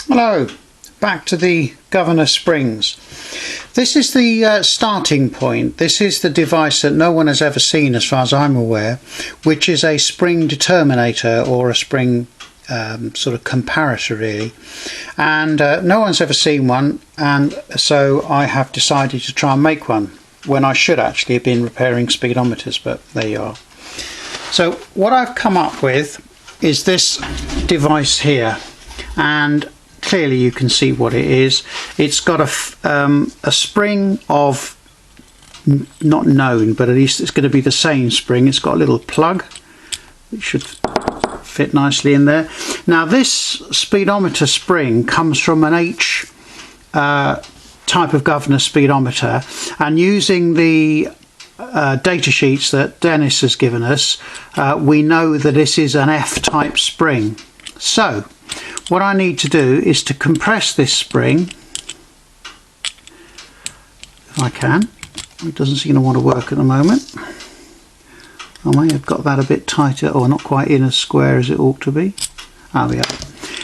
Hello, back to the governor springs. This is the starting point. This is the device that no one has ever seen as far as I'm aware, which is a spring determinator or a spring sort of comparator really, and no one's ever seen one, and so I have decided to try and make one when I should actually have been repairing speedometers, but there you are. So what I've come up with is this device here, and clearly you can see what it is. It's got a spring of not known, but at least it's going to be the same spring. It's got a little plug which should fit nicely in there. Now this speedometer spring comes from an H type of governor speedometer, and using the data sheets that Dennis has given us, we know that this is an F type spring. So what I need to do is to compress this spring if I can. It doesn't seem to want to work at the moment. I may have got that a bit tighter, or not quite in as square as it ought to be. There we are.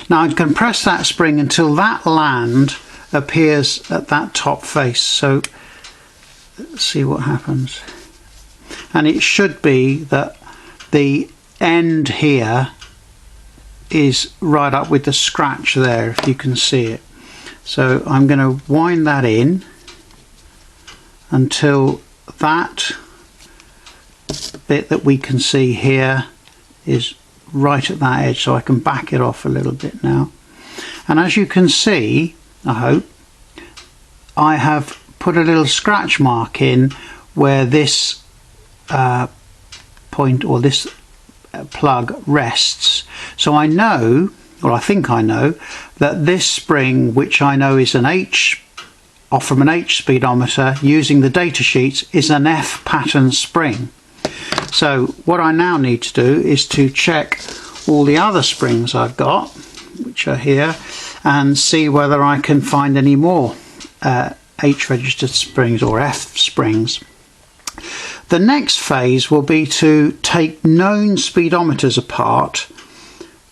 Now I compress that spring until that land appears at that top face. So let's see what happens. And it should be that the end here is right up with the scratch there, if you can see it. So I'm going to wind that in until that bit that we can see here is right at that edge, so I can back it off a little bit now. And as you can see, I hope, I have put a little scratch mark in where this point, or this plug, rests. So I know, or I think I know, that this spring, which I know is an H, off from an H speedometer, using the data sheets, is an F pattern spring. So what I now need to do is to check all the other springs I've got, which are here, and see whether I can find any more H registered springs or F springs. The next phase will be to take known speedometers apart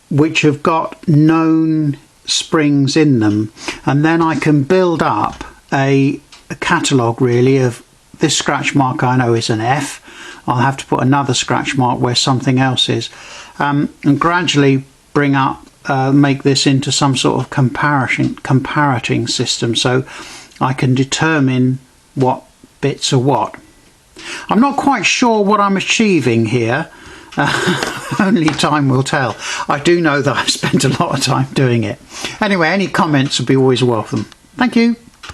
which have got known springs in them, and then I can build up a catalogue really of this scratch mark I know is an F. I'll have to put another scratch mark where something else is, and gradually bring up make this into some sort of comparating system, so I can determine what bits are what. I'm not quite sure what I'm achieving here. Only time will tell. I do know that I've spent a lot of time doing it. Anyway, any comments would be always welcome. Thank you.